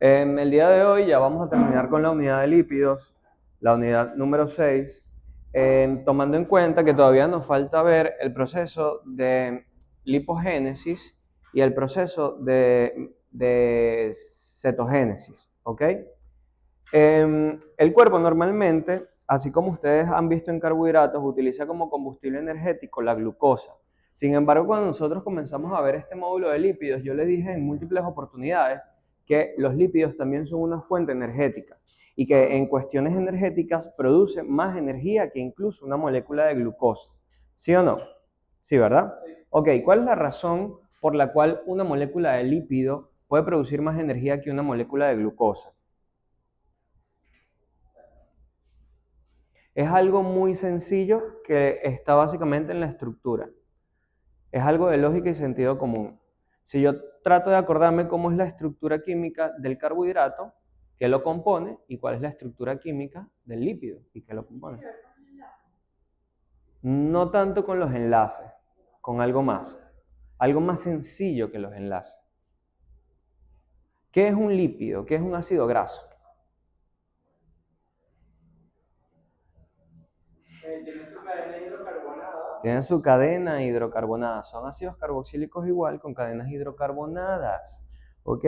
En el día de hoy ya vamos a terminar con la unidad de lípidos, la unidad número 6, tomando en cuenta que todavía nos falta ver el proceso de lipogénesis y el proceso de cetogénesis, ¿ok? El cuerpo normalmente, así como ustedes han visto en carbohidratos, utiliza como combustible energético la glucosa. Sin embargo, cuando nosotros comenzamos a ver este módulo de lípidos, yo les dije en múltiples oportunidades que los lípidos también son una fuente energética y que en cuestiones energéticas producen más energía que incluso una molécula de glucosa. ¿Sí o no? Sí, ¿verdad? Ok, ¿cuál es la razón por la cual una molécula de lípido puede producir más energía que una molécula de glucosa? Es algo muy sencillo que está básicamente en la estructura. Es algo de lógica y sentido común. Si yo trato de acordarme cómo es la estructura química del carbohidrato, qué lo compone y cuál es la estructura química del lípido y qué lo compone. No tanto con los enlaces, con algo más sencillo que los enlaces. ¿Qué es un lípido? ¿Qué es un ácido graso? Tienen su cadena hidrocarbonada. Son ácidos carboxílicos igual con cadenas hidrocarbonadas. ¿Ok?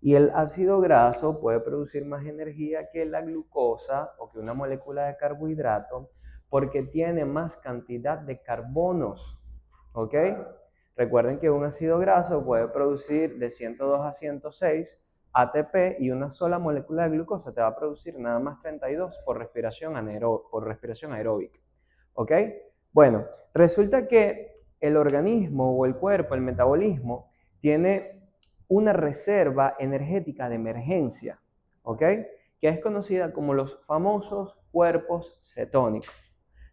Y el ácido graso puede producir más energía que la glucosa o que una molécula de carbohidrato porque tiene más cantidad de carbonos. ¿Ok? Recuerden que un ácido graso puede producir de 102 a 106 ATP y una sola molécula de glucosa te va a producir nada más 32 por respiración aeróbica. ¿Ok? Bueno, resulta que el organismo o el cuerpo, el metabolismo, tiene una reserva energética de emergencia, ¿ok? Que es conocida como los famosos cuerpos cetónicos.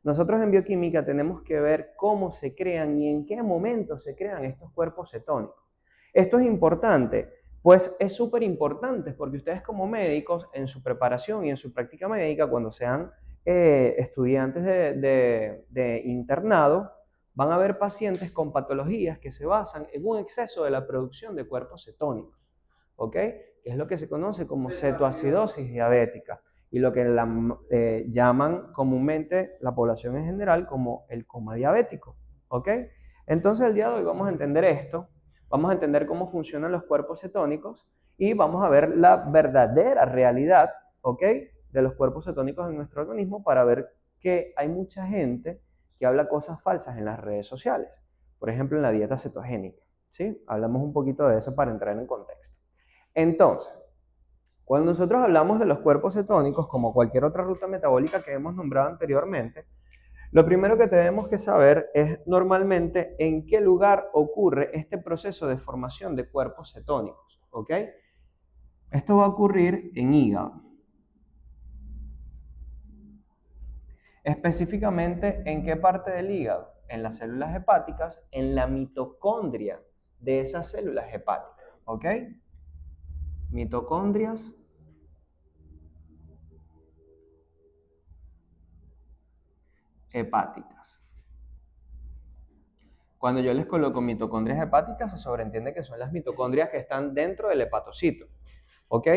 Nosotros en bioquímica tenemos que ver cómo se crean y en qué momento se crean estos cuerpos cetónicos. Esto es importante, pues es súper importante porque ustedes como médicos en su preparación y en su práctica médica, cuando sean estudiantes de internado, van a ver pacientes con patologías que se basan en un exceso de la producción de cuerpos cetónicos, ¿ok? Que es lo que se conoce como cetoacidosis diabética y lo que llaman comúnmente la población en general como el coma diabético, ¿ok? Entonces el día de hoy vamos a entender esto, vamos a entender cómo funcionan los cuerpos cetónicos y vamos a ver la verdadera realidad, ¿ok? De los cuerpos cetónicos en nuestro organismo para ver que hay mucha gente que habla cosas falsas en las redes sociales, por ejemplo en la dieta cetogénica, ¿sí? Hablamos un poquito de eso para entrar en contexto. Entonces, cuando nosotros hablamos de los cuerpos cetónicos, como cualquier otra ruta metabólica que hemos nombrado anteriormente, lo primero que tenemos que saber es normalmente en qué lugar ocurre este proceso de formación de cuerpos cetónicos, ¿ok? Esto va a ocurrir en hígado. Específicamente, ¿en qué parte del hígado? En las células hepáticas, en la mitocondria de esas células hepáticas, ¿ok? Mitocondrias hepáticas. Cuando yo les coloco mitocondrias hepáticas, se sobreentiende que son las mitocondrias que están dentro del hepatocito. ¿Ok?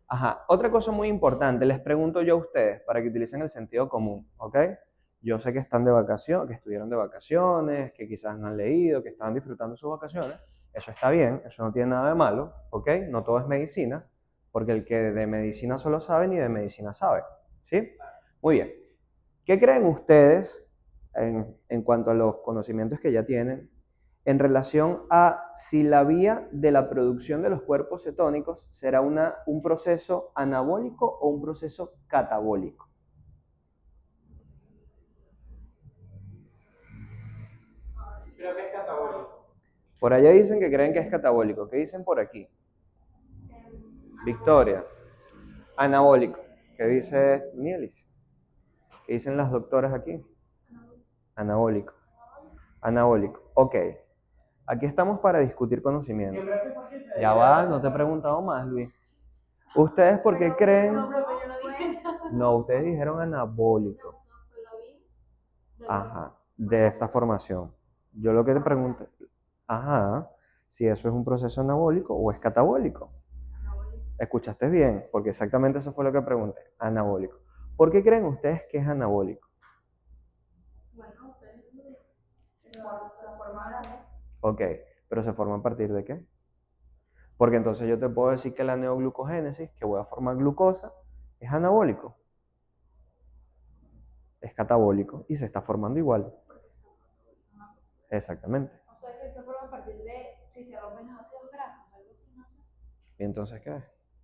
Ajá. Otra cosa muy importante, les pregunto yo a ustedes para que utilicen el sentido común. ¿Ok? Yo sé que están de vacaciones, que estuvieron de vacaciones, que quizás no han leído, que estaban disfrutando sus vacaciones. Eso está bien, eso no tiene nada de malo. ¿Ok? No todo es medicina, porque el que de medicina solo sabe ni de medicina sabe. ¿Sí? Muy bien. ¿Qué creen ustedes en cuanto a los conocimientos que ya tienen en relación a si la vía de la producción de los cuerpos cetónicos será un proceso anabólico o un proceso catabólico? Creo que es catabólico. Por allá dicen que creen que es catabólico. ¿Qué dicen por aquí? Victoria. Anabólico. ¿Qué dice Nielis? ¿Qué dicen las doctoras aquí? Anabólico. Anabólico. Ok. Aquí estamos para discutir conocimiento. Ya va, no te he preguntado más, Luis. ¿Ustedes por qué creen? No, ustedes dijeron anabólico. Ajá, de esta formación. Yo lo que te pregunto, ajá, si eso es un proceso anabólico o es catabólico. Escuchaste bien, porque exactamente eso fue lo que pregunté. Anabólico. ¿Por qué creen ustedes que es anabólico? Bueno, ustedes se forma Ok, pero ¿se forma a partir de qué? Porque entonces yo te puedo decir que la neoglucogénesis, que voy a formar glucosa, es anabólico. Es catabólico y se está formando igual. Exactamente. O sea que se forma a partir de si se rompen los ácidos grasos, algo así, no sé. ¿Y entonces qué es?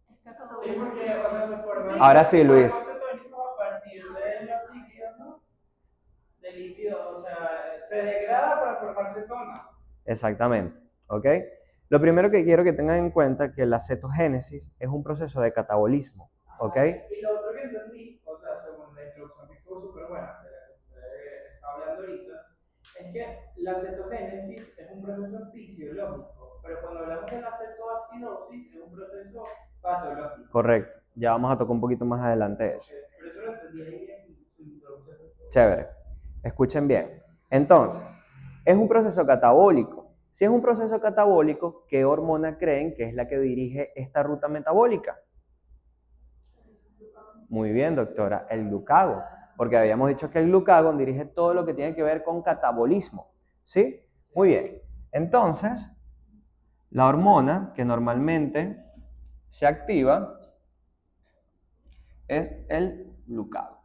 Es catabólico. Sí, porque o sea, se forman Ahora sí, Luis. cetónicos a partir de los lípidos, ¿no? De lípidos, o sea, se degrada para formar cetona. Exactamente. ¿Ok? Lo primero que quiero que tengan en cuenta es que la cetogénesis es un proceso de catabolismo. ¿Ok? Y lo otro que entendí, o sea, según la introducción que estuvo súper buena, de la que usted está hablando ahorita, es que la cetogénesis es un proceso fisiológico, pero cuando hablamos de la cetoacidosis es un proceso patológico. Correcto. Ya vamos a tocar un poquito más adelante eso. Por eso lo entendí ahí en su introducción. Chévere. Escuchen bien. Entonces, es un proceso catabólico. Si es un proceso catabólico, ¿qué hormona creen que es la que dirige esta ruta metabólica? Muy bien, doctora, el glucagón. Porque habíamos dicho que el glucagón dirige todo lo que tiene que ver con catabolismo. ¿Sí? Muy bien. Entonces, la hormona que normalmente se activa es el glucagón.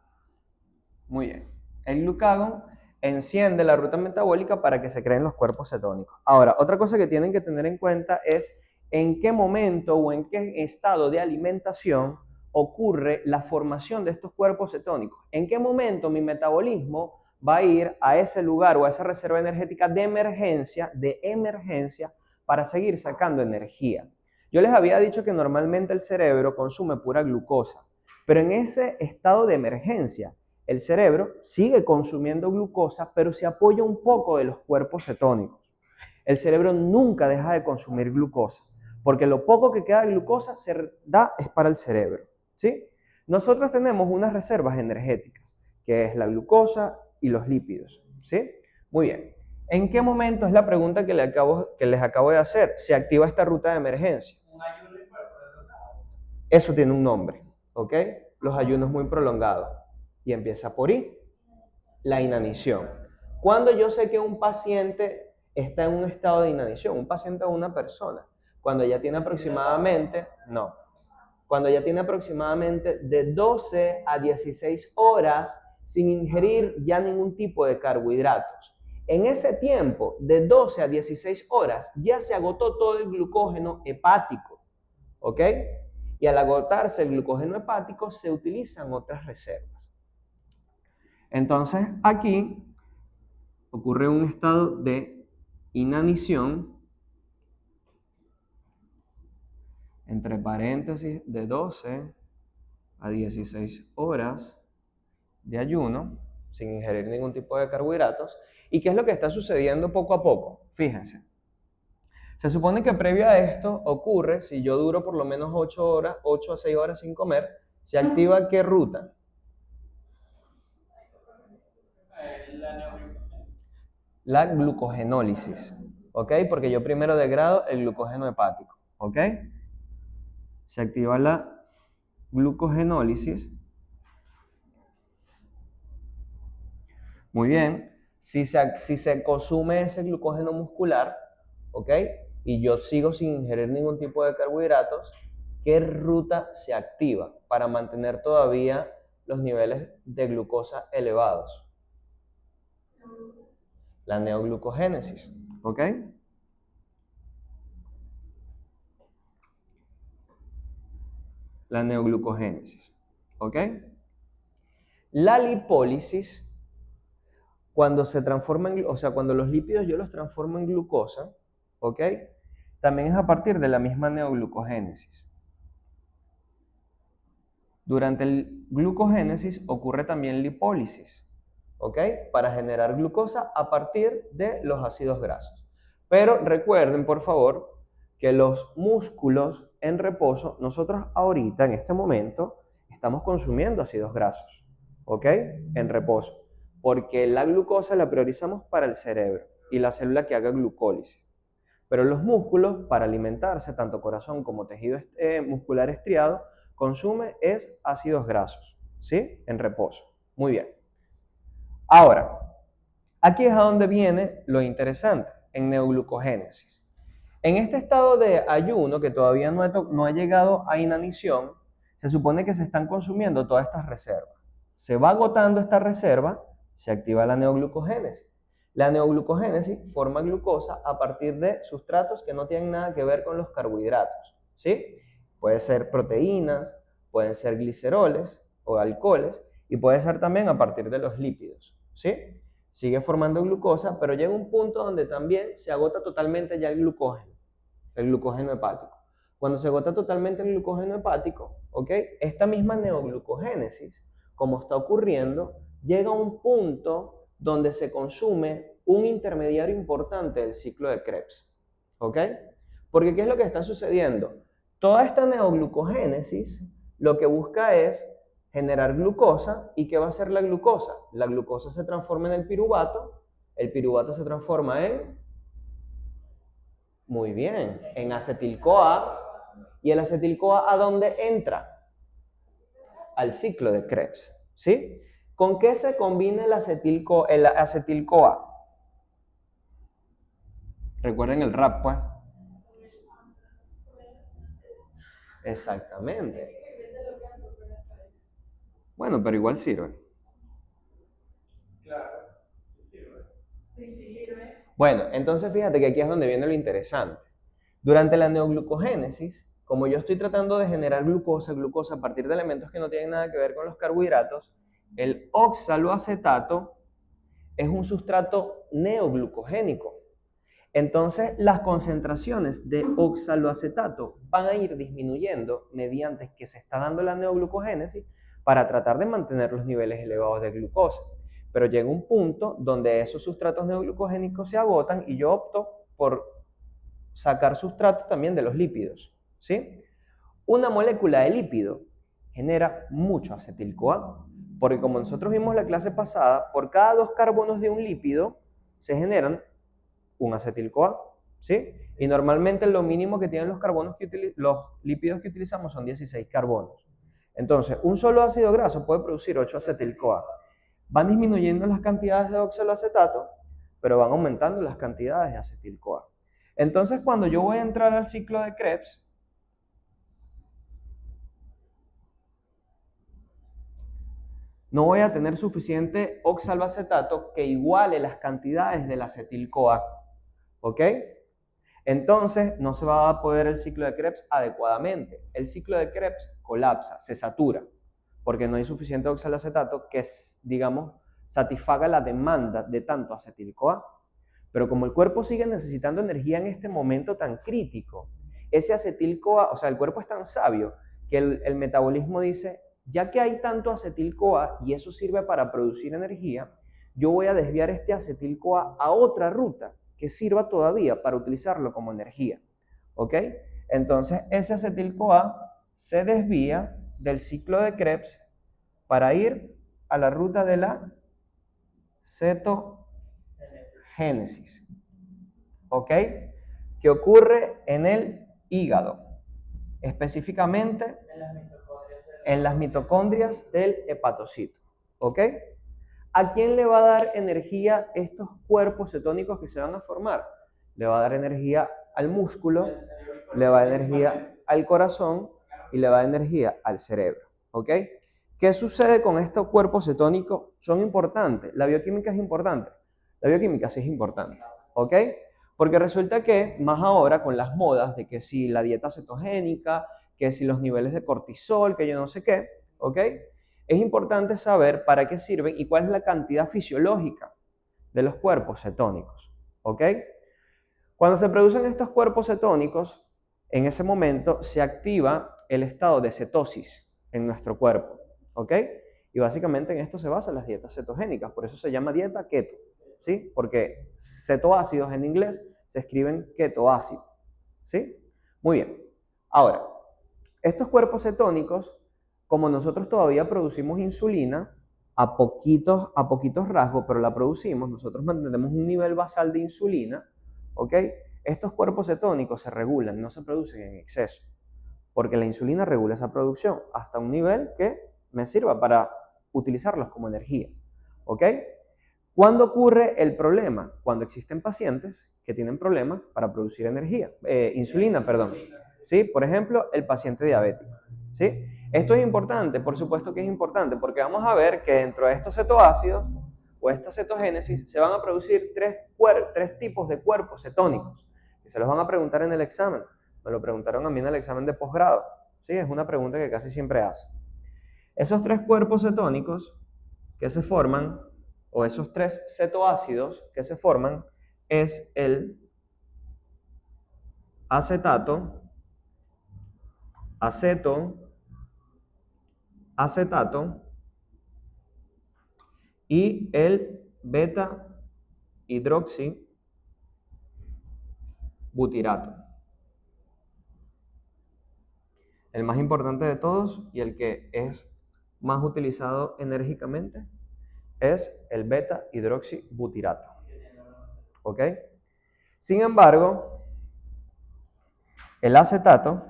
Muy bien. El glucagón enciende la ruta metabólica para que se creen los cuerpos cetónicos. Ahora, otra cosa que tienen que tener en cuenta es en qué momento o en qué estado de alimentación ocurre la formación de estos cuerpos cetónicos. ¿En qué momento mi metabolismo va a ir a ese lugar o a esa reserva energética de emergencia para seguir sacando energía? Yo les había dicho que normalmente el cerebro consume pura glucosa, pero en ese estado de emergencia, el cerebro sigue consumiendo glucosa, pero se apoya un poco de los cuerpos cetónicos. El cerebro nunca deja de consumir glucosa, porque lo poco que queda de glucosa se da es para el cerebro, ¿sí? Nosotros tenemos unas reservas energéticas, que es la glucosa y los lípidos, ¿sí? Muy bien. ¿En qué momento es la pregunta que les acabo de hacer? Se activa esta ruta de emergencia. Un ayuno prolongado. Eso tiene un nombre, ¿ok? Los ayunos muy prolongados. Y empieza por I, la inanición. Cuando yo sé que un paciente está en un estado de inanición, un paciente o una persona, cuando ya tiene aproximadamente, cuando ya tiene aproximadamente de 12 a 16 horas sin ingerir ya ningún tipo de carbohidratos. En ese tiempo, de 12 a 16 horas, ya se agotó todo el glucógeno hepático, ¿ok? Y al agotarse el glucógeno hepático, se utilizan otras reservas. Entonces, aquí ocurre un estado de inanición, entre paréntesis, de 12 a 16 horas de ayuno, sin ingerir ningún tipo de carbohidratos. ¿Y qué es lo que está sucediendo poco a poco? Fíjense. Se supone que previo a esto ocurre, si yo duro por lo menos 8 horas, 8 a 6 horas sin comer, ¿se activa qué ruta? La glucogenólisis, ¿ok? Porque yo primero degrado el glucógeno hepático, ¿ok? Se activa la glucogenólisis. Muy bien. Si se consume ese glucógeno muscular, ¿ok? Y yo sigo sin ingerir ningún tipo de carbohidratos, ¿qué ruta se activa para mantener todavía los niveles de glucosa elevados? La neoglucogénesis, ¿ok? La neoglucogénesis, ¿ok? La lipólisis, cuando se transforma o sea, cuando los lípidos yo los transformo en glucosa, ¿ok? También es a partir de la misma neoglucogénesis. Durante el glucogénesis ocurre también lipólisis, ¿ok? Para generar glucosa a partir de los ácidos grasos. Pero recuerden, por favor, que los músculos en reposo, nosotros ahorita, en este momento, estamos consumiendo ácidos grasos, ¿ok? En reposo. Porque la glucosa la priorizamos para el cerebro y la célula que haga glucólisis. Pero los músculos, para alimentarse, tanto corazón como tejido muscular estriado, consume es ácidos grasos, ¿sí? En reposo. Muy bien. Ahora, aquí es a donde viene lo interesante, en neoglucogénesis. En este estado de ayuno, que todavía no ha llegado a inanición, se supone que se están consumiendo todas estas reservas. Se va agotando esta reserva, se activa la neoglucogénesis. La neoglucogénesis forma glucosa a partir de sustratos que no tienen nada que ver con los carbohidratos, ¿sí? Puede ser proteínas, pueden ser gliceroles o alcoholes, y puede ser también a partir de los lípidos, ¿sí? Sigue formando glucosa, pero llega un punto donde también se agota totalmente ya el glucógeno hepático. Cuando se agota totalmente el glucógeno hepático, ¿ok? Esta misma neoglucogénesis, como está ocurriendo, llega a un punto donde se consume un intermediario importante del ciclo de Krebs, ¿ok? Porque ¿qué es lo que está sucediendo? Toda esta neoglucogénesis lo que busca es generar glucosa. ¿Y qué va a hacer la glucosa? La glucosa se transforma en el piruvato se transforma en, muy bien, en acetil-CoA. ¿Y el acetil-CoA a dónde entra? Al ciclo de Krebs, ¿sí? ¿Con qué se combina el acetil-CoA? Recuerden el rap, pues. Exactamente. Bueno, pero igual sirve. Claro, sí sirve. Sí, sirve. Bueno, entonces fíjate que aquí es donde viene lo interesante. Durante la neoglucogénesis, como yo estoy tratando de generar glucosa a partir de elementos que no tienen nada que ver con los carbohidratos, el oxaloacetato es un sustrato neoglucogénico. Entonces, las concentraciones de oxaloacetato van a ir disminuyendo mediante que se está dando la neoglucogénesis para tratar de mantener los niveles elevados de glucosa. Pero llega un punto donde esos sustratos neoglucogénicos se agotan y yo opto por sacar sustratos también de los lípidos, ¿sí? Una molécula de lípido genera mucho acetil-CoA, porque como nosotros vimos la clase pasada, por cada 2 carbonos de un lípido se generan un acetil-CoA, ¿sí? Y normalmente lo mínimo que tienen los lípidos que utilizamos son 16 carbonos. Entonces, un solo ácido graso puede producir 8 acetil-CoA. Van disminuyendo las cantidades de oxaloacetato, pero van aumentando las cantidades de acetil-CoA. Entonces, cuando yo voy a entrar al ciclo de Krebs, no voy a tener suficiente oxaloacetato que iguale las cantidades del acetil-CoA, ¿ok? Entonces, no se va a poder el ciclo de Krebs adecuadamente. El ciclo de Krebs colapsa, se satura, porque no hay suficiente oxaloacetato que, digamos, satisfaga la demanda de tanto acetil-CoA. Pero como el cuerpo sigue necesitando energía en este momento tan crítico, ese acetil-CoA, o sea, el cuerpo es tan sabio que el metabolismo dice, ya que hay tanto acetil-CoA y eso sirve para producir energía, yo voy a desviar este acetil-CoA a otra ruta que sirva todavía para utilizarlo como energía, ¿ok? Entonces, ese acetil-CoA se desvía del ciclo de Krebs para ir a la ruta de la cetogénesis, ¿ok? Que ocurre en el hígado, específicamente en las mitocondrias del hepatocito, ¿ok? ¿A quién le va a dar energía estos cuerpos cetónicos que se van a formar? Le va a dar energía al músculo, le va a dar energía al corazón y le va a dar energía al cerebro, ¿ok? ¿Qué sucede con estos cuerpos cetónicos? Son importantes. La bioquímica es importante. La bioquímica sí es importante, ¿ok? Porque resulta que, más ahora con las modas de que si la dieta cetogénica, que si los niveles de cortisol, que yo no sé qué, ¿ok? Es importante saber para qué sirven y cuál es la cantidad fisiológica de los cuerpos cetónicos, ¿ok? Cuando se producen estos cuerpos cetónicos, en ese momento se activa el estado de cetosis en nuestro cuerpo, ¿ok? Y básicamente en esto se basan las dietas cetogénicas, por eso se llama dieta keto, ¿sí? Porque cetoácidos en inglés se escriben ketoácido, ¿sí? Muy bien. Ahora, estos cuerpos cetónicos, como nosotros todavía producimos insulina, a poquitos rasgos, pero la producimos, nosotros mantenemos un nivel basal de insulina, ¿ok? Estos cuerpos cetónicos se regulan, no se producen en exceso, porque la insulina regula esa producción hasta un nivel que me sirva para utilizarlos como energía. ¿Ok? ¿Cuándo ocurre el problema? Cuando existen pacientes que tienen problemas para producir insulina, perdón. ¿Sí? Por ejemplo, el paciente diabético. ¿Sí? Esto es importante, por supuesto que es importante, porque vamos a ver que dentro de estos cetoácidos o esta cetogénesis se van a producir tres tipos de cuerpos cetónicos, que se los van a preguntar en el examen. Me lo preguntaron a mí en el examen de posgrado. ¿Sí? Es una pregunta que casi siempre hacen. Esos tres cuerpos cetónicos que se forman, o esos tres cetoácidos que se forman, es el acetato, acetato y el beta hidroxibutirato. El más importante de todos y el que es más utilizado enérgicamente es el beta hidroxibutirato. ¿Ok? Sin embargo, el acetato,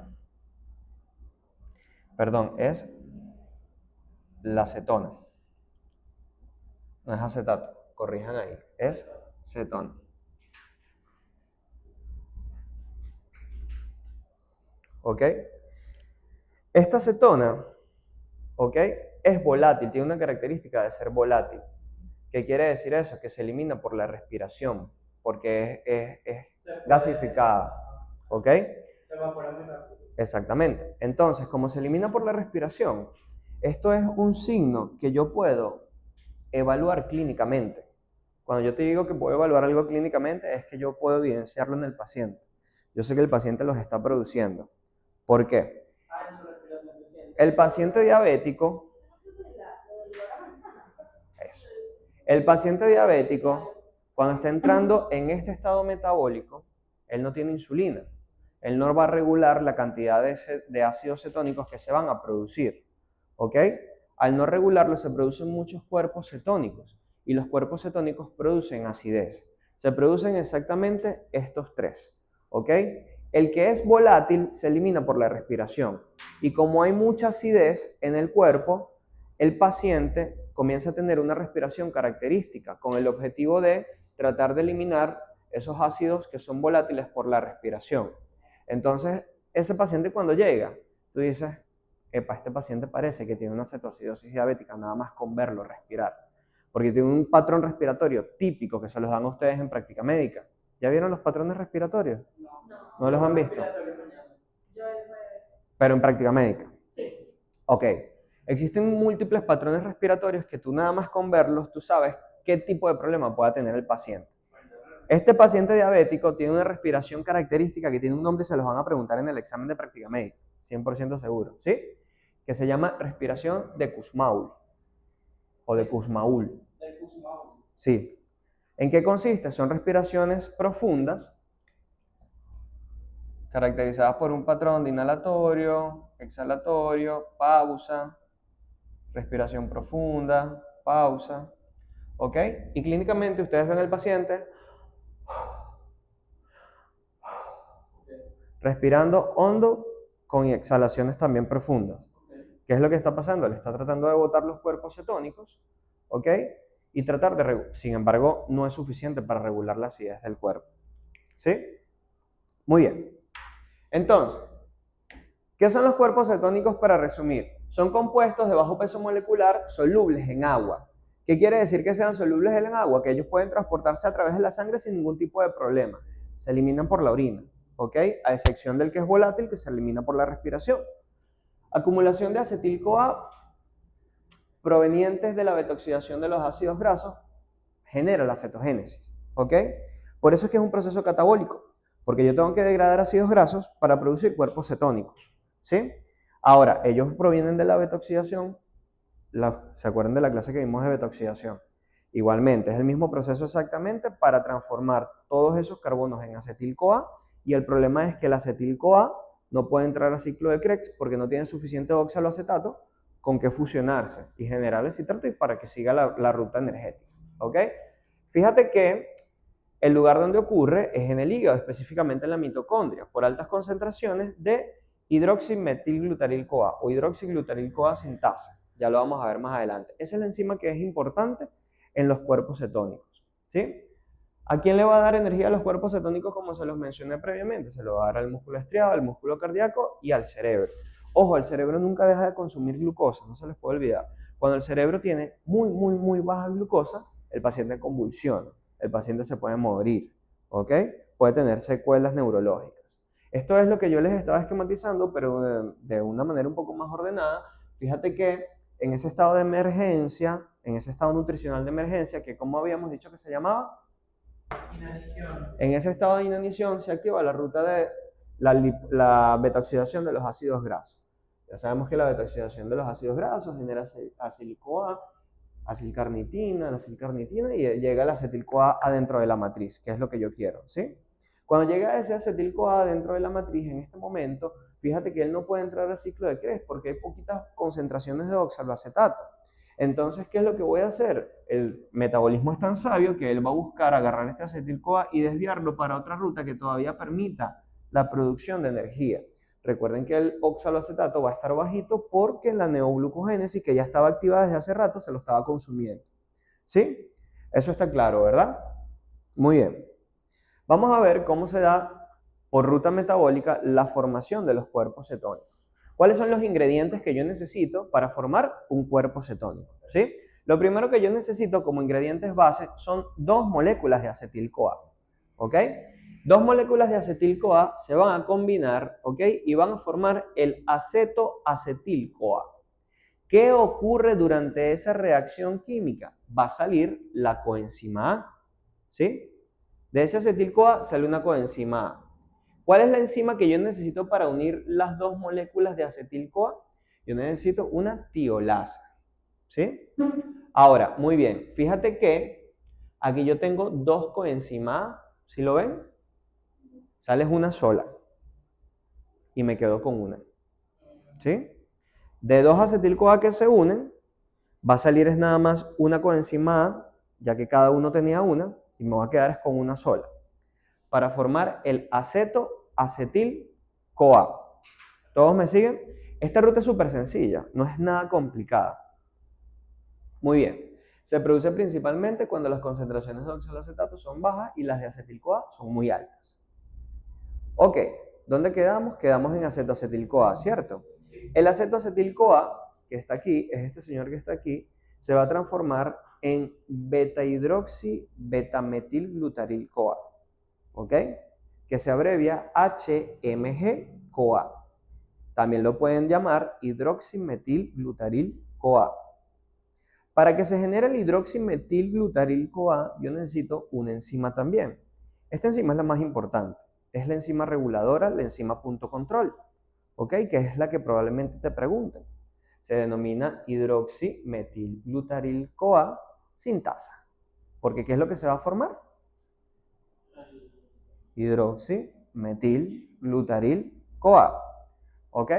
es la acetona. No es acetato, corrijan ahí, es cetona. ¿Ok? Esta acetona, ¿ok?, es volátil, tiene una característica de ser volátil. ¿Qué quiere decir eso? Que se elimina por la respiración, porque es gasificada. ¿Ok? Se evapora muy rápido. Exactamente. Entonces, como se elimina por la respiración, esto es un signo que yo puedo evaluar clínicamente. Cuando yo te digo que puedo evaluar algo clínicamente, es que yo puedo evidenciarlo en el paciente. Yo sé que el paciente los está produciendo. ¿Por qué? En su respiración se siente. El paciente diabético, el paciente diabético, cuando está entrando en este estado metabólico, él no tiene insulina. Él no va a regular la cantidad de ácidos cetónicos que se van a producir. ¿Ok? Al no regularlo se producen muchos cuerpos cetónicos y los cuerpos cetónicos producen acidez. Se producen exactamente estos tres. ¿Ok? El que es volátil se elimina por la respiración y como hay mucha acidez en el cuerpo, el paciente comienza a tener una respiración característica con el objetivo de tratar de eliminar esos ácidos que son volátiles por la respiración. Entonces, ese paciente cuando llega, tú dices, epa, este paciente parece que tiene una cetoacidosis diabética nada más con verlo respirar, porque tiene un patrón respiratorio típico que se los dan a ustedes en práctica médica. ¿Ya vieron los patrones respiratorios? ¿No los han visto? Yo el jueves. Pero en práctica médica. Sí. Ok. Existen múltiples patrones respiratorios que tú nada más con verlos, tú sabes qué tipo de problema pueda tener el paciente. Este paciente diabético tiene una respiración característica que tiene un nombre y se los van a preguntar en el examen de práctica médica, 100% seguro, ¿sí? Que se llama respiración de Kussmaul o de Kussmaul. Sí. ¿En qué consiste? Son respiraciones profundas caracterizadas por un patrón de inhalatorio, exhalatorio, pausa, respiración profunda, pausa, ¿ok? Y clínicamente ustedes ven al paciente respirando hondo con exhalaciones también profundas. ¿Qué es lo que está pasando? Le está tratando de botar los cuerpos cetónicos, ¿ok? Y tratar de sin embargo, no es suficiente para regular la acidez del cuerpo. ¿Sí? Muy bien. Entonces, ¿qué son los cuerpos cetónicos para resumir? Son compuestos de bajo peso molecular solubles en agua. ¿Qué quiere decir que sean solubles en agua? Que ellos pueden transportarse a través de la sangre sin ningún tipo de problema. Se eliminan por la orina, ¿ok? A excepción del que es volátil, que se elimina por la respiración. Acumulación de acetil-CoA provenientes de la beta-oxidación de los ácidos grasos genera la cetogénesis, ¿ok? Por eso es que es un proceso catabólico, porque yo tengo que degradar ácidos grasos para producir cuerpos cetónicos, ¿sí? Ahora, ellos provienen de la beta-oxidación, ¿se acuerdan de la clase que vimos de beta-oxidación? Igualmente, es el mismo proceso exactamente para transformar todos esos carbonos en acetil-CoA y el problema es que el acetil-CoA no puede entrar al ciclo de Krebs porque no tiene suficiente oxaloacetato con que fusionarse y generar el citrato y para que siga la ruta energética, ¿ok? Fíjate que El lugar donde ocurre es en el hígado, específicamente en la mitocondria, por altas concentraciones de hidroximetilglutaryl-CoA o hidroxiglutaryl-CoA sintasa. Ya lo vamos a ver más adelante. Esa es la enzima que es importante en los cuerpos cetónicos, ¿sí? ¿A quién le va a dar energía a los cuerpos cetónicos como se los mencioné previamente? Se lo va a dar al músculo estriado, al músculo cardíaco y al cerebro. Ojo, el cerebro nunca deja de consumir glucosa, no se les puede olvidar. Cuando el cerebro tiene muy baja glucosa, el paciente convulsiona, el paciente se puede morir, ¿ok? Puede tener secuelas neurológicas. Esto es lo que yo les estaba esquematizando, pero de una manera un poco más ordenada. Fíjate que en ese estado de emergencia, en ese estado nutricional de emergencia, que como habíamos dicho que se llamaba, Inanición. en ese estado de inanición se activa la ruta de la beta-oxidación de los ácidos grasos. Ya sabemos que la beta-oxidación de los ácidos grasos genera acetil-CoA, acilcarnitina, la acilcarnitina y llega la acetil-CoA adentro de la matriz, que es lo que yo quiero, ¿sí? Cuando llega ese acetil-CoA dentro de la matriz, en este momento, fíjate que él no puede entrar al ciclo de Krebs porque hay poquitas concentraciones de oxaloacetato. Entonces, ¿qué es lo que voy a hacer? El metabolismo es tan sabio que él va a buscar agarrar este acetil-CoA y desviarlo para otra ruta que todavía permita la producción de energía. Recuerden que el oxaloacetato va a estar bajito porque la neoglucogénesis, que ya estaba activada desde hace rato, se lo estaba consumiendo. ¿Sí? Eso está claro, ¿verdad? Muy bien. Vamos a ver cómo se da por ruta metabólica la formación de los cuerpos cetónicos. ¿Cuáles son los ingredientes que yo necesito para formar un cuerpo cetónico? ¿Sí? Lo primero que yo necesito como ingredientes base son 2 moléculas de acetil-CoA. ¿Ok? 2 moléculas de acetil-CoA se van a combinar, ¿ok? Y van a formar el acetoacetil-CoA. ¿Qué ocurre durante esa reacción química? Va a salir la coenzima A, ¿sí? De ese acetil-CoA sale una coenzima A. ¿Cuál es la enzima que yo necesito para unir las 2 moléculas de acetil-CoA? Yo necesito una tiolasa, ¿sí? Ahora, muy bien, fíjate que aquí yo tengo 2 coenzima A, ¿sí lo ven? Sale una sola y me quedo con una, ¿sí? De 2 acetil-CoA que se unen, va a salir es nada más una coenzima A, ya que cada uno tenía una, y me voy a quedar con una sola, para formar el acetoacetil-CoA. ¿Todos me siguen? Esta ruta es súper sencilla, no es nada complicada. Muy bien. Se produce principalmente cuando las concentraciones de oxaloacetato son bajas y las de acetil-CoA son muy altas. Ok, ¿dónde quedamos? Quedamos en acetoacetil-CoA, ¿cierto? El acetoacetil-CoA, que está aquí, es este señor que está aquí, se va a transformar en beta-hidroxi-betametilglutaryl-CoA, ¿ok? Que se abrevia HMG-CoA. También lo pueden llamar hidroximetilglutaryl-CoA. Para que se genere el hidroximetilglutaryl-CoA, yo necesito una enzima también. Esta enzima es la más importante. Es la enzima reguladora, la enzima punto control, ¿ok? Que es la que probablemente te pregunten. Se denomina hidroximetilglutaryl-CoA sintasa. Porque ¿qué es lo que se va a formar? Hidroximetilglutaryl-CoA, ¿ok?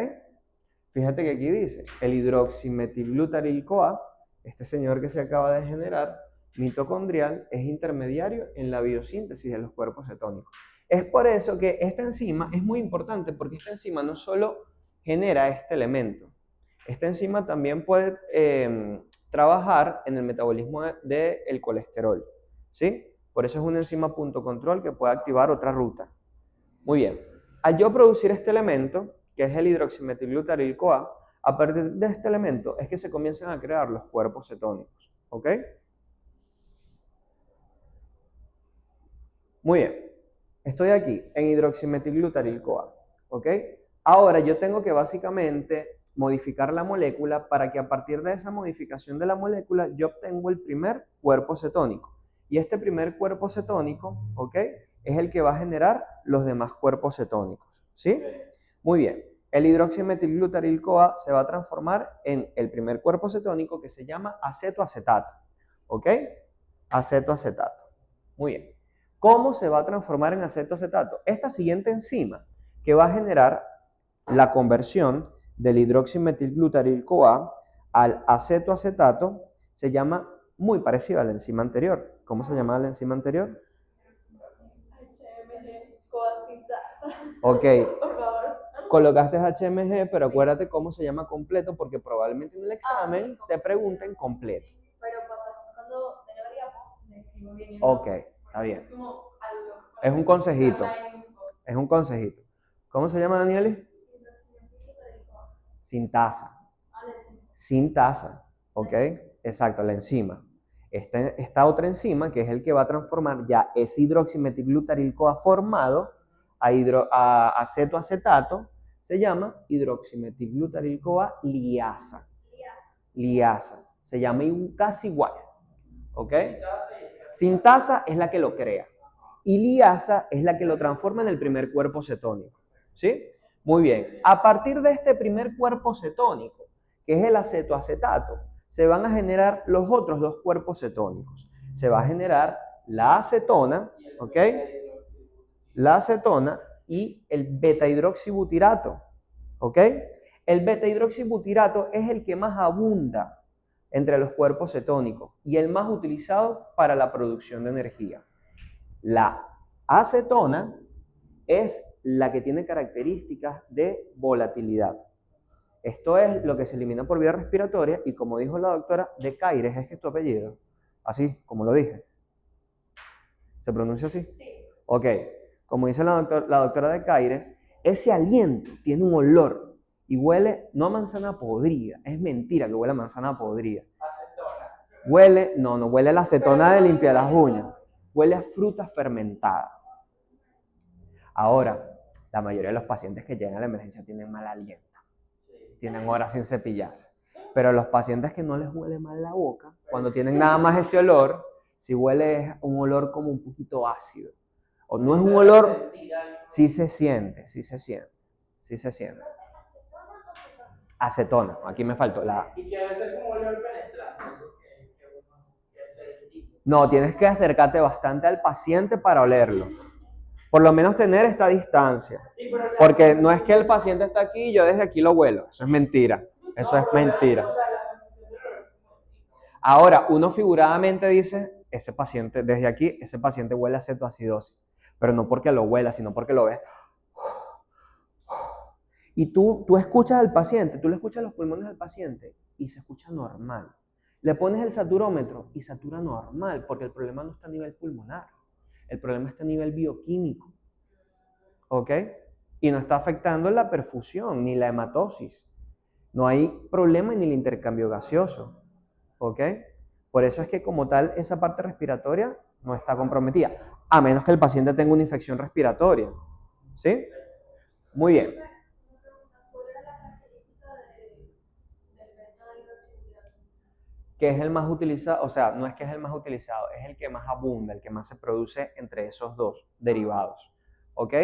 Fíjate que aquí dice, el hidroximetilglutaryl-CoA, este señor que se acaba de generar, mitocondrial, es intermediario en la biosíntesis de los cuerpos cetónicos. Es por eso que esta enzima es muy importante, porque esta enzima no solo genera este elemento, esta enzima también puede trabajar en el metabolismo del colesterol, ¿sí? Por eso es una enzima punto control que puede activar otra ruta. Muy bien. Al yo producir este elemento, que es el hidroximetilglutaryl-CoA, a partir de este elemento es que se comienzan a crear los cuerpos cetónicos, ¿ok? Muy bien. Estoy aquí en hidroximetilglutaryl-CoA, ¿ok? Ahora yo tengo que básicamente modificar la molécula para que a partir de esa modificación de la molécula yo obtengo el primer cuerpo cetónico. Y este primer cuerpo cetónico, ¿ok? Es el que va a generar los demás cuerpos cetónicos, ¿sí? Muy bien. El hidroximetilglutaryl-CoA se va a transformar en el primer cuerpo cetónico que se llama acetoacetato, ¿ok? Acetoacetato. Muy bien. ¿Cómo se va a transformar en acetoacetato? Esta siguiente enzima que va a generar la conversión del hidroximetilglutaryl-CoA al acetoacetato se llama muy parecida a la enzima anterior. ¿Cómo se llamaba la enzima anterior? Ok, Por favor. colocaste HMG, pero acuérdate cómo se llama completo, porque probablemente en el examen te pregunten completo. Pero cuando tenga la diapo, le escribo bien. Ok, está bien. Como algo. Es un consejito. Es un consejito. ¿Cómo se llama, Danieli? Sintasa. Sintasa, ¿ok? Exacto, la enzima. Esta otra enzima, que es el que va a transformar ya ese hidroximetilglutarilcoa formado a acetoacetato, se llama hidroximetilglutarilcoa liasa. Liasa. Se llama casi igual, ¿ok? Sintasa es la que lo crea y liasa es la que lo transforma en el primer cuerpo cetónico, ¿sí? Muy bien. A partir de este primer cuerpo cetónico, que es el acetoacetato, se van a generar los otros dos cuerpos cetónicos. Se va a generar la acetona, ¿ok? La acetona y el beta-hidroxibutirato, ¿ok? El beta-hidroxibutirato es el que más abunda entre los cuerpos cetónicos y el más utilizado para la producción de energía. La acetona es la que tiene características de volatilidad. Esto es lo que se elimina por vía respiratoria y, como dijo la doctora de Caires, es que es tu apellido, así como lo dije. ¿Se pronuncia así? Sí. Ok, como dice la doctora de Caires, ese aliento tiene un olor y huele no a manzana podrida, es mentira que huele a manzana podrida. Acetona. Huele, no huele a la acetona de limpiar las uñas, huele a fruta fermentada. Ahora, la mayoría de los pacientes que llegan a la emergencia tienen mal aliento, tienen horas sin cepillarse, pero los pacientes que no les huele mal la boca, cuando tienen nada más ese olor, si huele un olor como un poquito ácido, o no es un olor, sí se siente. Acetona, aquí me faltó la... Y que a veces como olor penetrante. No, tienes que acercarte bastante al paciente para olerlo. Por lo menos tener esta distancia. Porque no es que el paciente está aquí y yo desde aquí lo huelo. Eso es mentira. Eso es mentira. Ahora, uno figuradamente dice, ese paciente, desde aquí, ese paciente huele a cetoacidosis. Pero no porque lo huela, sino porque lo ves. Y tú escuchas al paciente, tú le escuchas los pulmones al paciente y se escucha normal. Le pones el saturómetro y satura normal, porque el problema no está a nivel pulmonar. El problema está a nivel bioquímico. ¿Ok? Y no está afectando la perfusión ni la hematosis. No hay problema en el intercambio gaseoso. ¿Ok? Por eso es que como tal esa parte respiratoria no está comprometida, a menos que el paciente tenga una infección respiratoria. ¿Sí? Muy bien. Que es el más utilizado, o sea, no es que es el más utilizado, es el que más abunda, el que más se produce entre esos dos derivados. ¿Ok?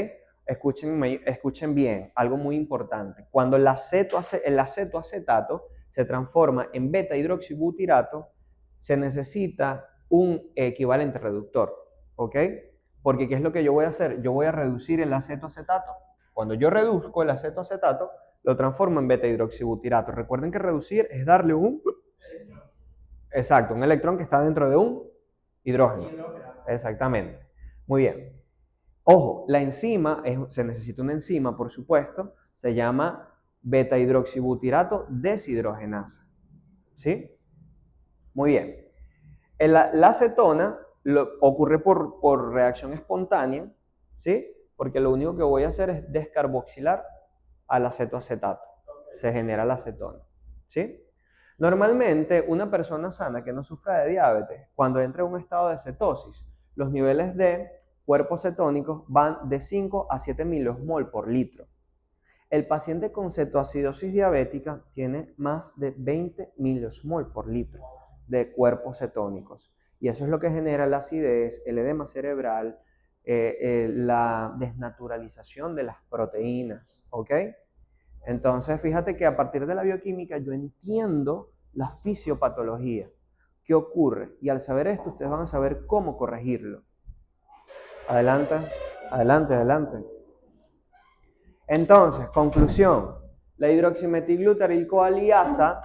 Escuchen bien, algo muy importante. Cuando el acetoacetato se transforma en beta-hidroxibutirato, se necesita un equivalente reductor. ¿Ok? Porque ¿qué es lo que yo voy a hacer? Yo voy a reducir el acetoacetato. Cuando yo reduzco el acetoacetato, lo transformo en beta-hidroxibutirato. Recuerden que reducir es darle un... Exacto, un electrón que está dentro de un hidrógeno. Exactamente. Muy bien. Ojo, la enzima, se necesita una enzima, por supuesto, se llama beta-hidroxibutirato deshidrogenasa. ¿Sí? Muy bien. La acetona ocurre por reacción espontánea, ¿sí? Porque lo único que voy a hacer es descarboxilar al acetoacetato. Se genera la acetona, ¿sí? Normalmente, una persona sana que no sufra de diabetes, cuando entra en un estado de cetosis, los niveles de cuerpos cetónicos van de 5 a 7 miliosmol por litro. El paciente con cetoacidosis diabética tiene más de 20 miliosmol por litro de cuerpos cetónicos. Y eso es lo que genera la acidez, el edema cerebral, la desnaturalización de las proteínas, ¿ok? Entonces, fíjate que a partir de la bioquímica yo entiendo la fisiopatología. ¿Qué ocurre? Y al saber esto, ustedes van a saber cómo corregirlo. Adelante, adelante, adelante. Entonces, conclusión. La hidroximetilglutarilcoa liasa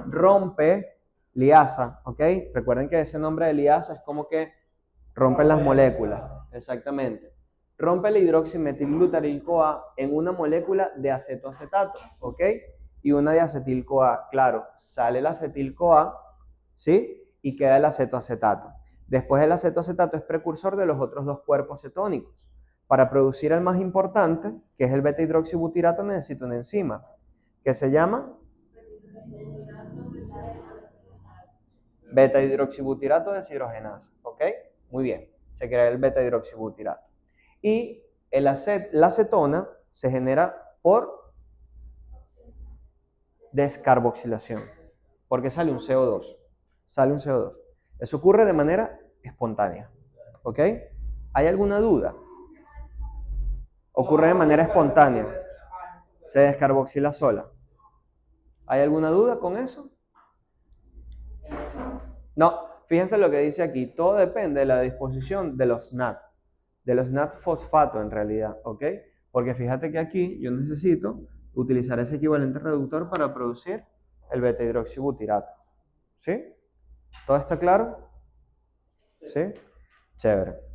rompe, liasa, ¿ok? Recuerden que ese nombre de liasa es como que rompen las moléculas. Exactamente. rompe el hidroximetilglutaril-CoA en una molécula de acetoacetato, ¿ok? Y una de acetil-CoA. Claro, sale el acetil-CoA, ¿sí? Y queda el acetoacetato. Después el acetoacetato es precursor de los otros dos cuerpos cetónicos. Para producir el más importante, que es el beta-hidroxibutirato, necesito una enzima que se llama beta-hidroxibutirato deshidrogenasa, ¿ok? Muy bien, se crea el beta-hidroxibutirato. Y la acetona se genera por descarboxilación, porque sale un CO2. Sale un CO2. Eso ocurre de manera espontánea, ¿ok? ¿Hay alguna duda? Ocurre de manera espontánea. Se descarboxila sola. ¿Hay alguna duda con eso? No, fíjense lo que dice aquí. Todo depende de la disposición de los NAT fosfato en realidad, ¿ok? Porque fíjate que aquí yo necesito utilizar ese equivalente reductor para producir el beta-hidroxibutirato. ¿Sí? ¿Todo está claro? ¿Sí? Chévere.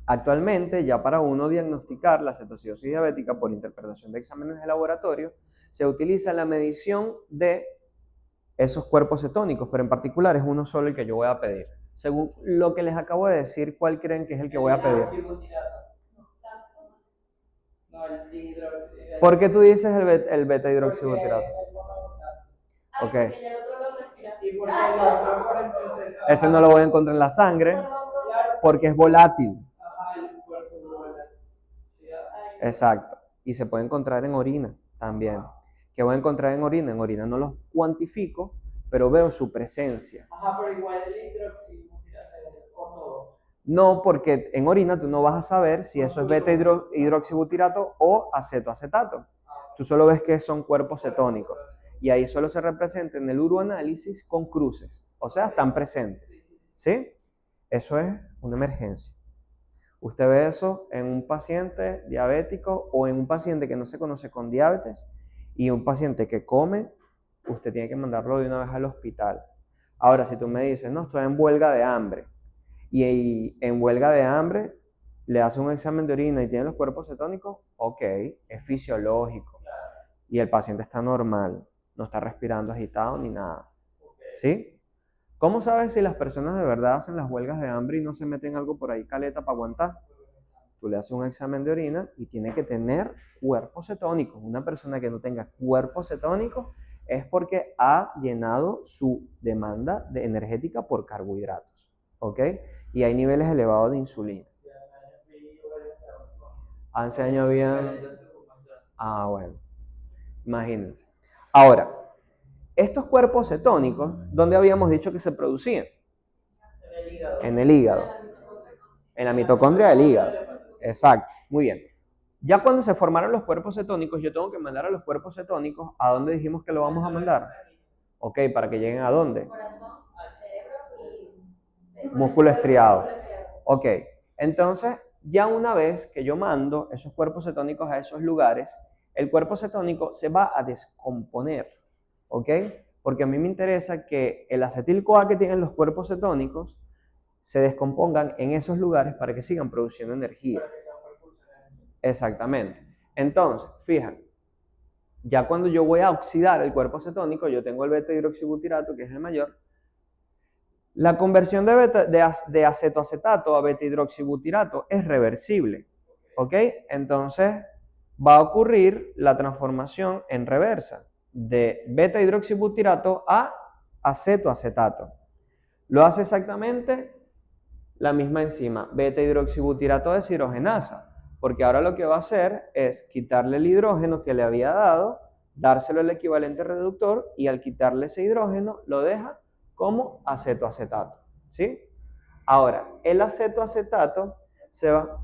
Actualmente, ya para uno diagnosticar la cetoacidosis diabética por interpretación de exámenes de laboratorio, se utiliza la medición de esos cuerpos cetónicos, pero en particular es uno solo el que yo voy a pedir. Según lo que les acabo de decir, ¿cuál creen que es el que voy a pedir? ¿Por qué tú dices el beta-hidroxibutirato? Ok. Ese no lo voy a encontrar en la sangre porque es volátil. Exacto. Y se puede encontrar en orina también. ¿Qué voy a encontrar en orina? En orina no los cuantifico, pero veo su presencia. Ajá, pero igual el hidroxibutirato o todo. No, porque en orina tú no vas a saber si eso es beta-hidroxibutirato o acetoacetato. Tú solo ves que son cuerpos cetónicos. Y ahí solo se representa en el uroanálisis con cruces. O sea, están presentes. ¿Sí? Eso es una emergencia. Usted ve eso en un paciente diabético o en un paciente que no se conoce con diabetes y un paciente que come, usted tiene que mandarlo de una vez al hospital. Ahora, si tú me dices, no, estoy en huelga de hambre y en huelga de hambre le hace un examen de orina y tiene los cuerpos cetónicos, ok, es fisiológico y el paciente está normal, no está respirando agitado ni nada. ¿Sí? ¿Cómo sabes si las personas de verdad hacen las huelgas de hambre y no se meten algo por ahí caleta para aguantar? Tú le haces un examen de orina y tiene que tener cuerpos cetónicos. Una persona que no tenga cuerpos cetónicos es porque ha llenado su demanda energética por carbohidratos, ¿ok? Y hay niveles elevados de insulina. Hace años habían... Ah, bueno. Imagínense. Ahora, estos cuerpos cetónicos, ¿dónde habíamos dicho que se producían? En el hígado. En la mitocondria del hígado. Exacto. Muy bien. Ya cuando se formaron los cuerpos cetónicos, yo tengo que mandar a los cuerpos cetónicos a dónde dijimos que lo vamos a mandar. Ok, para que lleguen a dónde. Músculo estriado. Ok, entonces ya una vez que yo mando esos cuerpos cetónicos a esos lugares, el cuerpo cetónico se va a descomponer. ¿Ok? Porque a mí me interesa que el acetil-CoA que tienen los cuerpos cetónicos se descompongan en esos lugares para que sigan produciendo energía. Exactamente. Entonces, fíjate, ya cuando yo voy a oxidar el cuerpo cetónico, yo tengo el beta-hidroxibutirato, que es el mayor. La conversión de acetoacetato a beta-hidroxibutirato es reversible. ¿Ok? Entonces, va a ocurrir la transformación en reversa de beta-hidroxibutirato a acetoacetato. Lo hace exactamente la misma enzima, beta-hidroxibutirato deshidrogenasa, porque ahora lo que va a hacer es quitarle el hidrógeno que le había dado, dárselo el equivalente reductor y al quitarle ese hidrógeno lo deja como acetoacetato. ¿Sí? Ahora, el acetoacetato se va...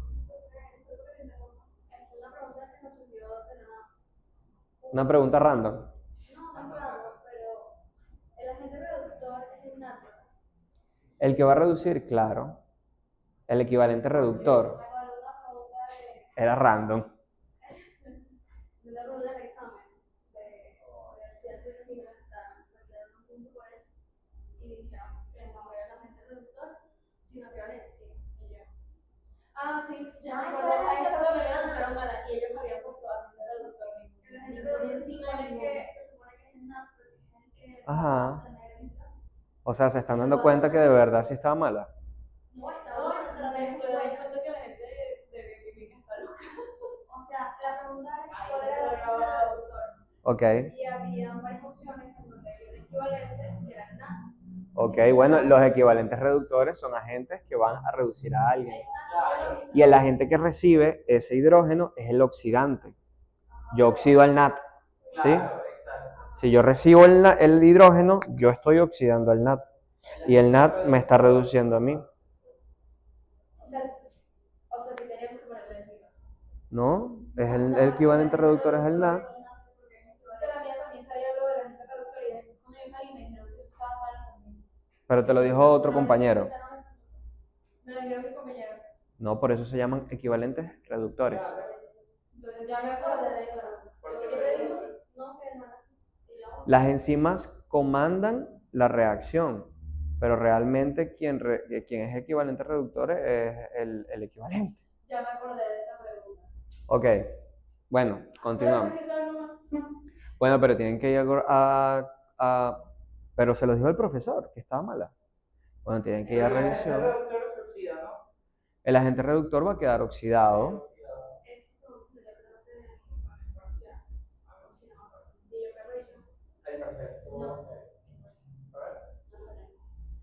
Una pregunta random. No, no raro, pero el agente reductor es innato. El que va a reducir, claro. El equivalente reductor era random. Una pregunta del examen de ciencias de química están un punto por eso y dijeron que no era el agente reductor, sino que era la enzima. Y yo, ah, sí, ya me acuerdo, ahí se Ajá. O sea, se están dando cuenta que de verdad sí estaba mala. No, está bueno, se la Me tengo estoy en dando cuenta. cuenta que la gente de bioquímica está loca. O sea, la pregunta es cuál era la lista del reductor. Ok. Y había varias opciones en donde había un equivalente que era NAT. Ok, bueno, los equivalentes reductores son agentes que van a reducir a alguien. Exacto. Y el agente que recibe ese hidrógeno es el oxidante. Yo oxido al NAT, ¿sí? Claro, exacto. Si yo recibo el hidrógeno, yo estoy oxidando al NAT. Y el NAT me está reduciendo a mí. O sea, si teníamos que ponerle encima. ¿No? Es el equivalente reductor es el NAT. Que la mía también sabía lo de la gente reductora y después cuando yo salí me dijeron que eso estaba mal también. Pero te lo dijo otro compañero. Me lo dijeron mis compañeros. No, por eso se llaman equivalentes reductores. Entonces ya me acordé de eso. Porque ¿Qué te dijo? No, que no era así. Y la otra. Las enzimas comandan la reacción, pero realmente quien es equivalente reductor es el equivalente. Ya me acordé de esa pregunta. Ok, bueno, continuamos. Pero eso es que saben nomás. Bueno, pero tienen que ir pero se lo dijo el profesor, que estaba mala. Bueno, tienen que ir a El revisión. reductor se oxida, ¿no? El agente reductor va a quedar oxidado. Ese producto de la verdad de francia. Y yo me reviso. Ahí perfecto. A ver.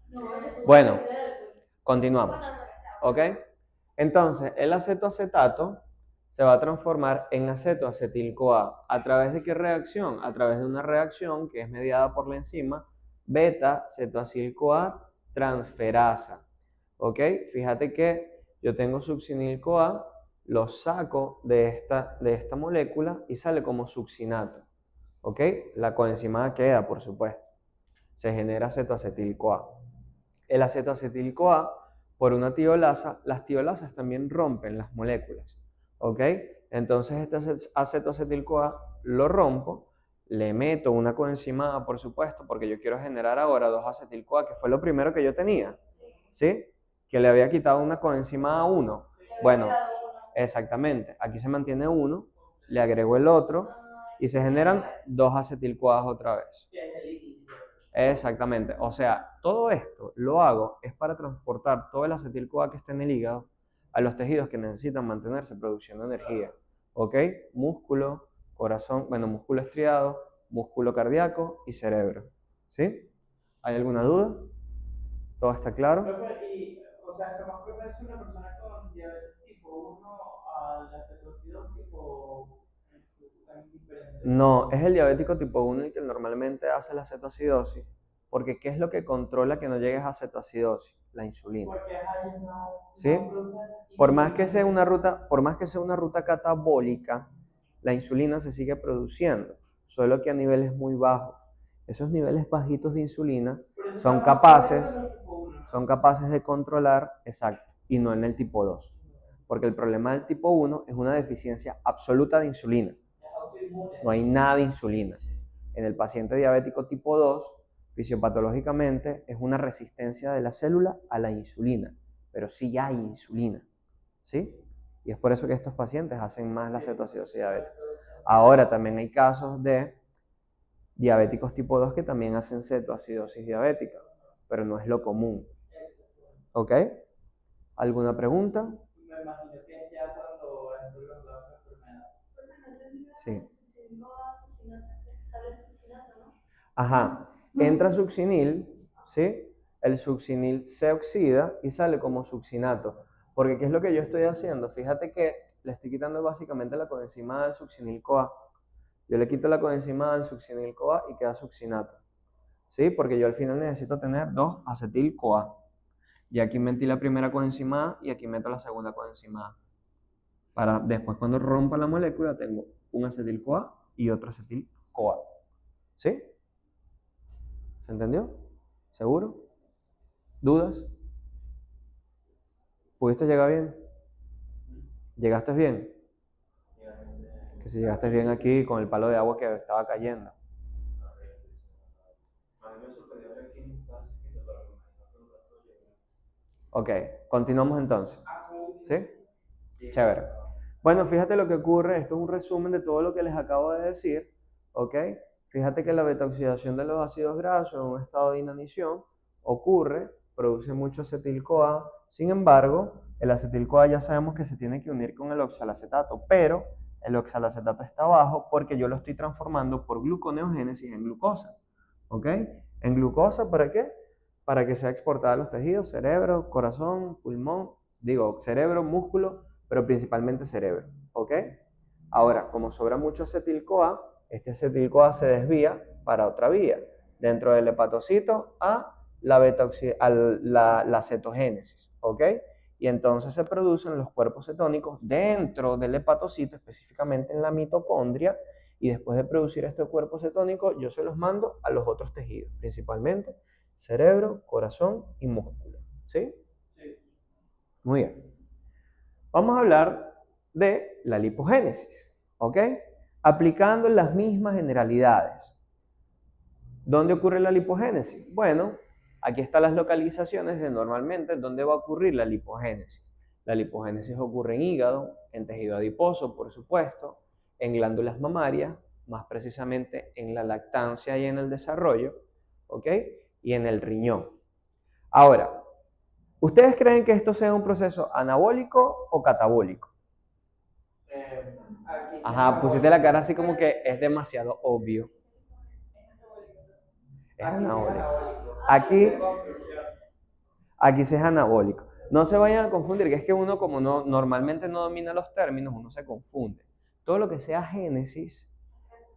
No, ese es Bueno, el- continuamos. ¿Ok? Entonces, el acetoacetato se va a transformar en acetoacetil-CoA. ¿A través de qué reacción? A través de una reacción que es mediada por la enzima beta-cetoacil-CoA transferasa. ¿Ok? Fíjate que yo tengo succinil-CoA, lo saco de esta molécula y sale como succinato. ¿Ok? La coenzima queda, por supuesto. Se genera acetoacetil-CoA. El acetoacetil-CoA por una tiolasa, las tiolasas también rompen las moléculas, ¿ok? Entonces este acetoacetil-CoA lo rompo, le meto una coenzima A, por supuesto, porque yo quiero generar ahora 2-acetil-CoA, que fue lo primero que yo tenía, ¿sí? Que le había quitado una coenzima A1. Bueno, exactamente, aquí se mantiene uno, le agrego el otro y se generan 2-acetil-CoA otra vez. Que es el inicio. Exactamente, o sea, todo esto lo hago es para transportar todo el acetil-CoA que está en el hígado a los tejidos que necesitan mantenerse produciendo energía, ¿ok? Músculo, corazón, bueno, músculo estriado, músculo cardíaco y cerebro, ¿sí? ¿Hay alguna duda? ¿Todo está claro? Profe, y, o sea, ¿está más propenso una persona con diabetes tipo 1 a la cetoacidosis o es diferente? No, es el diabético tipo 1 el que normalmente hace la cetoacidosis, porque ¿qué es lo que controla que no llegues a cetoacidosis? La insulina. Porque ellos no, ¿Sí? no producen Por más que sea insulina. una ruta catabólica, la insulina se sigue produciendo, solo que a niveles muy bajos. Esos niveles bajitos de insulina Pero eso son está más propenso capaces, en los tipo 1. son capaces de controlar, exacto, y no en el tipo 2. Porque el problema del tipo 1 es una deficiencia absoluta de insulina. Es autoinmune. No hay nada de insulina. En el paciente diabético tipo 2, fisiopatológicamente, es una resistencia de la célula a la insulina, pero sí hay insulina, ¿sí? Y es por eso que estos pacientes hacen más la cetoacidosis diabética. Ahora también hay casos de diabéticos tipo 2 que también hacen cetoacidosis diabética, pero no es lo común. ¿Ok? ¿Alguna pregunta? Me imagino que es ya cuando entro los dos enfermedades. Sí. Sale succinato, ¿no? Ajá. Entra succinil, ¿sí? El succinil se oxida y sale como succinato. Porque ¿qué es lo que yo estoy haciendo? Fíjate que le estoy quitando básicamente la coenzima del succinil-CoA. Yo le quito la coenzima del succinil-CoA y queda succinato. ¿Sí? Porque yo al final necesito tener 2-acetil-CoA. Y aquí metí la primera coenzima A y aquí meto la segunda coenzima A. Para después cuando rompa la molécula tengo un acetil-CoA y otro acetil-CoA. ¿Sí? ¿Se entendió? ¿Seguro? ¿Dudas? ¿Pudiste llegar bien? ¿Llegaste bien? Que si llegaste bien aquí con el palo de agua que estaba cayendo. Ok, continuamos entonces. ¿Sí? Chévere. Bueno, fíjate lo que ocurre. Esto es un resumen de todo lo que les acabo de decir. ¿Ok? Fíjate que la beta-oxidación de los ácidos grasos en un estado de inanición ocurre, produce mucho acetil-CoA. Sin embargo, el acetil-CoA ya sabemos que se tiene que unir con el oxalacetato, pero el oxalacetato está bajo porque yo lo estoy transformando por gluconeogénesis en glucosa. ¿Ok? ¿En glucosa para qué? Para que sea exportada a los tejidos, cerebro, corazón, pulmón, digo, cerebro, músculo, pero principalmente cerebro. ¿Ok? Ahora, como sobra mucho acetil-CoA, este acetil-CoA se desvía para otra vía, dentro del hepatocito a la cetogénesis, ¿ok? Y entonces se producen los cuerpos cetónicos dentro del hepatocito, específicamente en la mitocondria, y después de producir este cuerpo cetónico, yo se los mando a los otros tejidos, principalmente cerebro, corazón y músculo, ¿sí? Sí. Muy bien. Vamos a hablar de la lipogénesis, ¿ok? Aplicando las mismas generalidades. ¿Dónde ocurre la lipogénesis? Bueno, aquí están las localizaciones de normalmente dónde va a ocurrir la lipogénesis. La lipogénesis ocurre en hígado, en tejido adiposo, por supuesto, en glándulas mamarias, más precisamente en la lactancia y en el desarrollo, ¿ok? Y en el riñón. Ahora, ¿ustedes creen que esto sea un proceso anabólico o catabólico? Aquí Ajá, pusiste la cara así como que es demasiado obvio. Es anabólico. Aquí sí es anabólico. No se vayan a confundir, que es que uno como normalmente no domina los términos, uno se confunde. Todo lo que sea génesis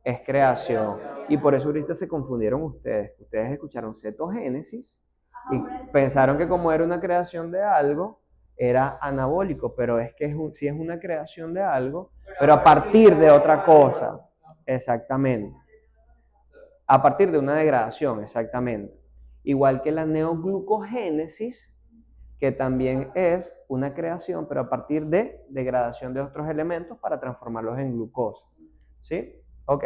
es creación. Y por eso ahorita se confundieron ustedes. Ustedes escucharon cetogénesis y pensaron que como era una creación de algo, era anabólico, pero es que sí es una creación de algo, pero a partir de otra cosa. Exactamente. A partir de una degradación, exactamente. Igual que la neoglucogénesis, que también es una creación, pero a partir de degradación de otros elementos para transformarlos en glucosa. ¿Sí? Ok.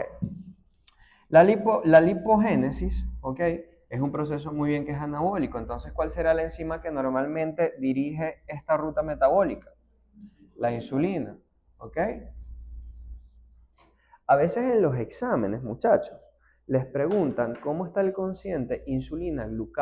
La lipogénesis, ¿ok? Es un proceso muy bien que es anabólico. Entonces, ¿cuál será la enzima que normalmente dirige esta ruta metabólica? La insulina, ¿ok? A veces en los exámenes, muchachos, les preguntan cómo está el cociente insulina-glucagón.